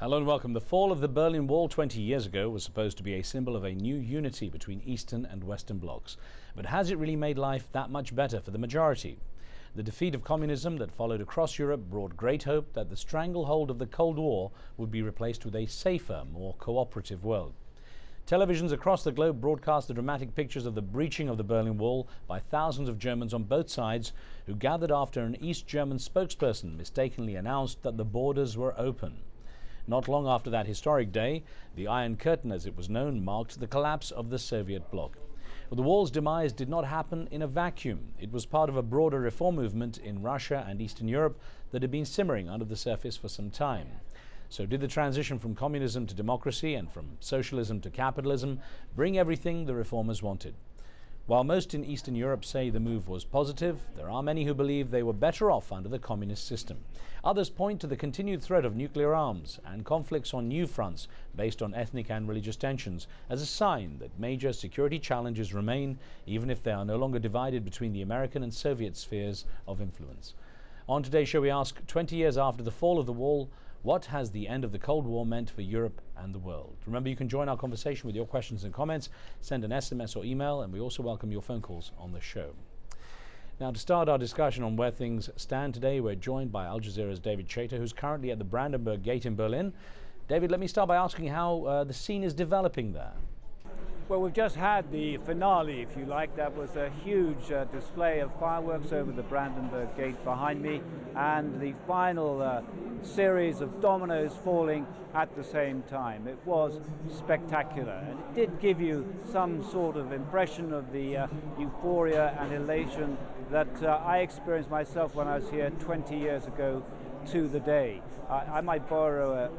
Hello and welcome. The fall of the Berlin Wall 20 years ago was supposed to be a symbol of a new unity between Eastern and Western blocs. But has it really made life that much better for the majority? The defeat of communism that followed across Europe brought great hope that the stranglehold of the Cold War would be replaced with a safer, more cooperative world. Televisions across the globe broadcast the dramatic pictures of the breaching of the Berlin Wall by thousands of Germans on both sides who gathered after an East German spokesperson mistakenly announced that the borders were open. Not long after that historic day, the Iron Curtain, as it was known, marked the collapse of the Soviet bloc. Well, the wall's demise did not happen in a vacuum. It was part of a broader reform movement in Russia and Eastern Europe that had been simmering under the surface for some time. So did the transition from communism to democracy and from socialism to capitalism bring everything the reformers wanted? While most in Eastern Europe say the move was positive, there are many who believe they were better off under the communist system. Others point to the continued threat of nuclear arms and conflicts on new fronts based on ethnic and religious tensions as a sign that major security challenges remain, even if they are no longer divided between the American and Soviet spheres of influence. On today's show, we ask, 20 years after the fall of the wall, what has the end of the Cold War meant for Europe and the world? Remember, you can join our conversation with your questions and comments. Send an SMS or email, and we also welcome your phone calls on the show. Now, to start our discussion on where things stand today, we're joined by Al Jazeera's David Chater, who's currently at the Brandenburg Gate in Berlin. David, let me start by asking how the scene is developing there. Well, we've just had the finale, if you like. That was a huge display of fireworks over the Brandenburg Gate behind me, and the final series of dominoes falling at the same time. It was spectacular, and it did give you some sort of impression of the euphoria and elation that I experienced myself when I was here 20 years ago to the day. I might borrow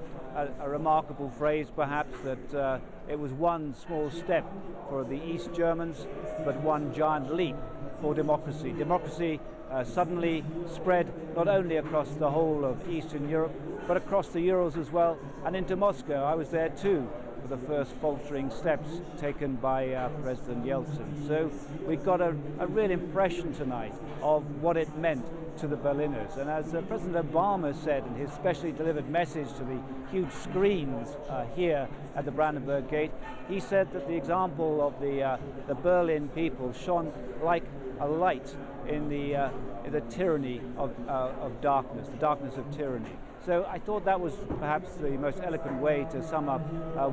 a remarkable phrase, perhaps, that it was one small step for the East Germans, but one giant leap for democracy. Democracy suddenly spread not only across the whole of Eastern Europe, but across the Urals as well, and into Moscow. I was there too for the first faltering steps taken by President Yeltsin. So we got a real impression tonight of what it meant to the Berliners. And as President Obama said in his specially delivered message to the huge screens here at the Brandenburg Gate, he said that the example of the Berlin people shone like a light in the tyranny of darkness, the darkness of tyranny. So I thought that was perhaps the most eloquent way to sum up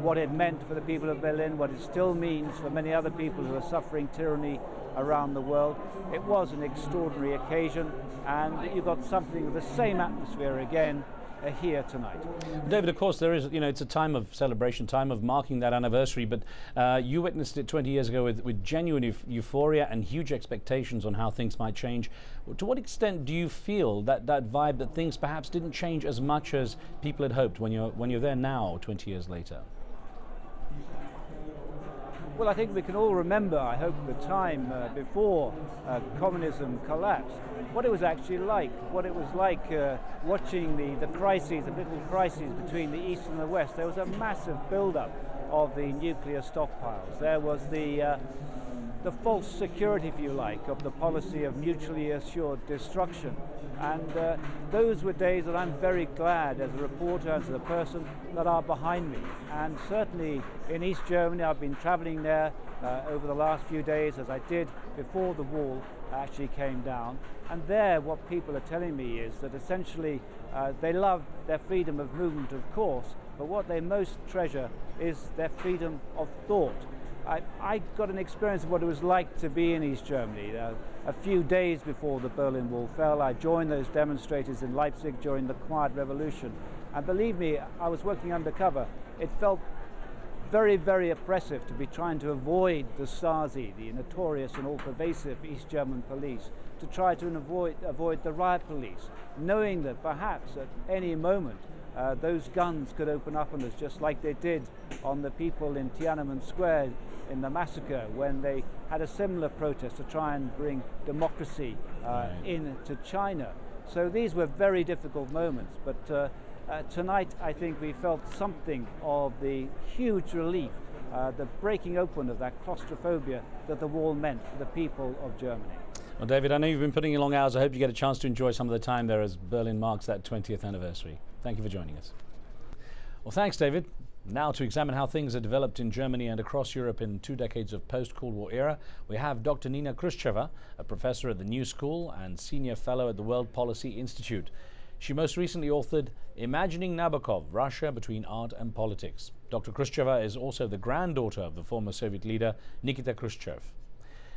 what it meant for the people of Berlin, what it still means for many other people who are suffering tyranny around the world. It was an extraordinary occasion, and you got something of the same atmosphere again here tonight. David, of course, there is, it's a time of celebration, time of marking that anniversary, but you witnessed it 20 years ago with genuine euphoria and huge expectations on how things might change. To what extent do you feel that vibe that things perhaps didn't change as much as people had hoped when you're there now, 20 years later? Well, I think we can all remember, I hope, the time before communism collapsed, what it was actually like, what it was like watching the crises, the political crises between the East and the West. There was a massive build-up of the nuclear stockpiles. There was the false security, if you like, of the policy of mutually assured destruction. And those were days that I'm very glad, as a reporter, as a person, that are behind me. And certainly in East Germany, I've been traveling there over the last few days, as I did before the wall actually came down. And there, what people are telling me is that essentially they love their freedom of movement, of course, but what they most treasure is their freedom of thought. I got an experience of what it was like to be in East Germany. A few days before the Berlin Wall fell, I joined those demonstrators in Leipzig during the Quiet Revolution. And believe me, I was working undercover. It felt very, very oppressive to be trying to avoid the Stasi, the notorious and all-pervasive East German police, to try to avoid the riot police, knowing that perhaps at any moment those guns could open up on us, just like they did on the people in Tiananmen Square in the massacre, when they had a similar protest to try and bring democracy into China. So these were very difficult moments, but tonight I think we felt something of the huge relief, the breaking open of that claustrophobia that the wall meant for the people of Germany. Well, David, I know you've been putting in long hours. I hope you get a chance to enjoy some of the time there as Berlin marks that 20th anniversary. Thank you for joining us. Well, thanks, David. Now, to examine how things are developed in Germany and across Europe in 2 decades of post-Cold War era, we have Dr. Nina Khrushcheva, a professor at the New School and senior fellow at the World Policy Institute. She most recently authored Imagining Nabokov, Russia Between Art and Politics. Dr. Khrushcheva is also the granddaughter of the former Soviet leader Nikita Khrushchev.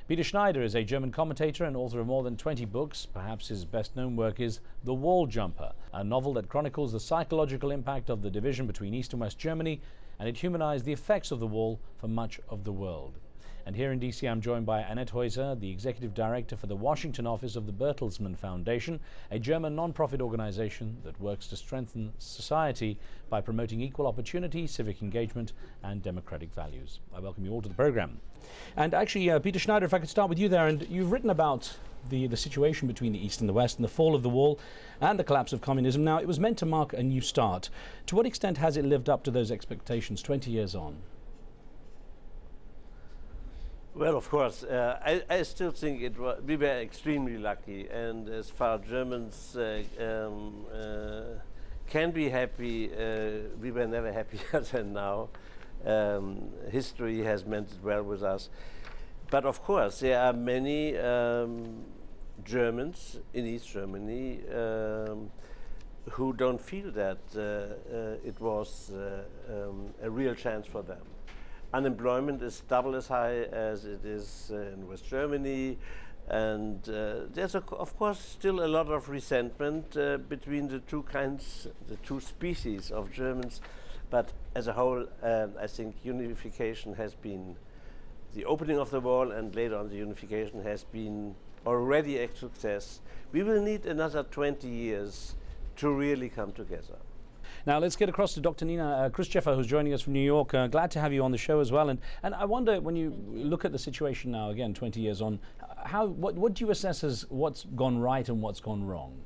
Peter Schneider is a German commentator and author of more than 20 books. Perhaps his best-known work is The Wall Jumper, a novel that chronicles the psychological impact of the division between East and West Germany, and it humanized the effects of the wall for much of the world. And here in DC, I'm joined by Annette Heuser, the executive director for the Washington office of the Bertelsmann Foundation, a German non-profit organization that works to strengthen society by promoting equal opportunity, civic engagement, and democratic values. I welcome you all to the program. And actually, Peter Schneider, if I could start with you there, and you've written about the situation between the East and the West and the fall of the wall and the collapse of communism. Now, it was meant to mark a new start. To what extent has it lived up to those expectations 20 years on? Well, of course, I still think we were extremely lucky, and as far as Germans can be happy, we were never happier than now. History has meant it well with us. But of course, there are many Germans in East Germany who don't feel that it was a real chance for them. Unemployment is double as high as it is in West Germany, and there's of course still a lot of resentment between the two species of Germans. But as a whole, I think unification has been, the opening of the wall and later on the unification has been already a success. We will need another 20 years to really come together. Now let's get across to Dr. Nina Khrushcheva, who's joining us from New York. Glad to have you on the show as well. And I wonder, when you look at the situation now, again, 20 years on, what do you assess as what's gone right and what's gone wrong?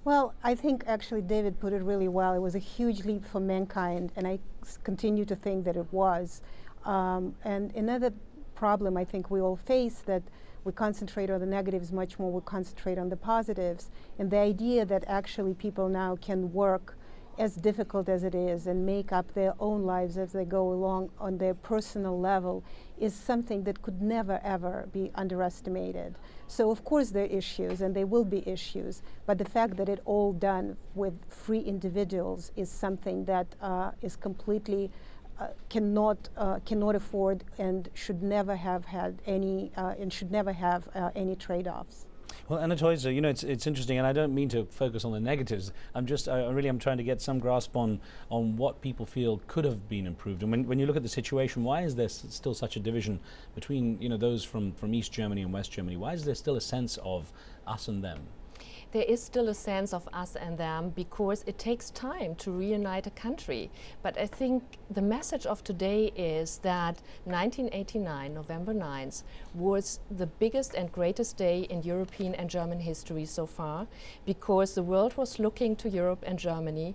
Well, I think actually David put it really well. It was a huge leap for mankind, and I continue to think that it was. And another problem I think we all face, that we concentrate on the negatives much more, we concentrate on the positives. And the idea that actually people now can work, as difficult as it is, and make up their own lives as they go along on their personal level, is something that could never ever be underestimated. So of course there are issues, and there will be issues, but the fact that it all done with free individuals is something that is completely cannot afford and should never have had any and should never have any trade-offs. Well, Annette Heuser, you know, it's interesting, and I don't mean to focus on the negatives. I'm trying to get some grasp on what people feel could have been improved. And when you look at the situation, why is there still such a division between, you know, those from East Germany and West Germany? Why is there still a sense of us and them? There is still a sense of us and them because it takes time to reunite a country. But I think the message of today is that 1989, November 9th, was the biggest and greatest day in European and German history so far, because the world was looking to Europe and Germany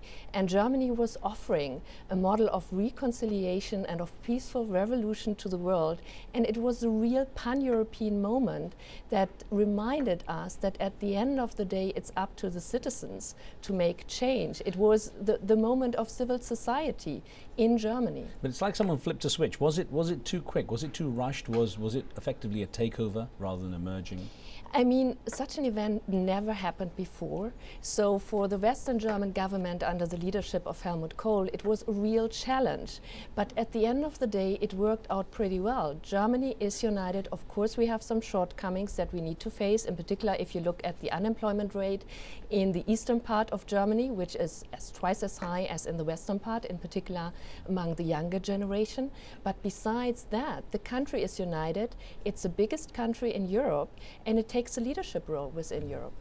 was offering a model of reconciliation and of peaceful revolution to the world. And it was a real pan-European moment that reminded us that at the end of the day, it's up to the citizens to make change. It was the moment of civil society in Germany. But it's like someone flipped a switch. Was it too quick? Was it too rushed? Was it effectively a takeover rather than a merging? I mean, such an event never happened before. So for the Western German government under the leadership of Helmut Kohl, it was a real challenge. But at the end of the day, it worked out pretty well. Germany is united. Of course, we have some shortcomings that we need to face, in particular if you look at the unemployment rate in the eastern part of Germany, which is twice as high as in the western part, in particular among the younger generation. But besides that, the country is united. It's the biggest country in Europe, and it takes a leadership role within Europe.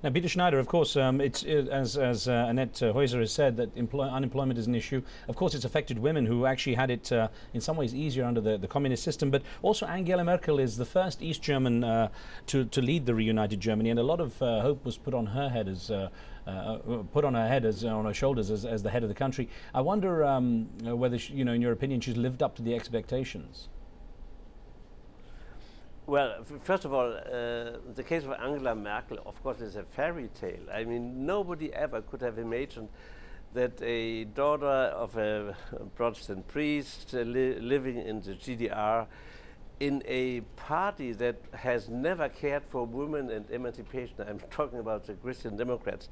Now, Peter Schneider, of course, as Annette Heuser has said, that unemployment is an issue. Of course, it's affected women who actually had it in some ways easier under the communist system. But also Angela Merkel is the first East German to lead the reunited Germany, and a lot of hope was put on her head as on her shoulders as the head of the country. I wonder whether, you know, in your opinion, she's lived up to the expectations. Well, first of all, the case of Angela Merkel, of course, is a fairy tale. I mean, nobody ever could have imagined that a daughter of a Protestant priest living in the GDR in a party that has never cared for women and emancipation, I'm talking about the Christian Democrats,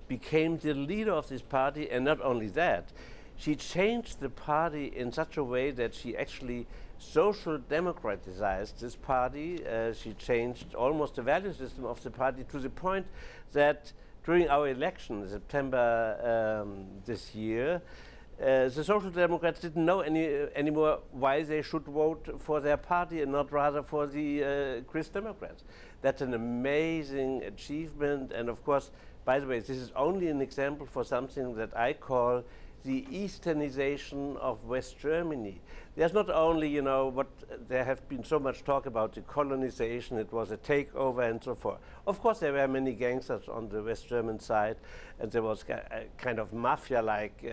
became the leader of this party. And not only that, she changed the party in such a way that she actually social democratized this party. She changed almost the value system of the party to the point that during our election in September this year, the Social Democrats didn't know anymore why they should vote for their party and not rather for the Christ Democrats. That's an amazing achievement, and of course, by the way, this is only an example for something that I call the Easternization of West Germany. There's not only, you know, what there have been so much talk about the colonization, it was a takeover and so forth. Of course, there were many gangsters on the West German side, and there was a kind of mafia-like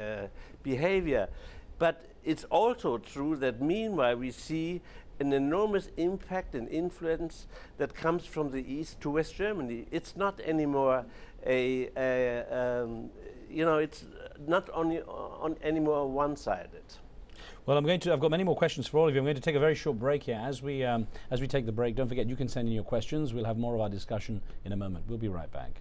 behavior. But it's also true that meanwhile we see an enormous impact and influence that comes from the East to West Germany. It's not anymore you know, it's not only anymore one-sided. Well, I've got many more questions for all of you. I'm going to take a very short break here. As we take the break, don't forget you can send in your questions. We'll have more of our discussion in a moment. We'll be right back.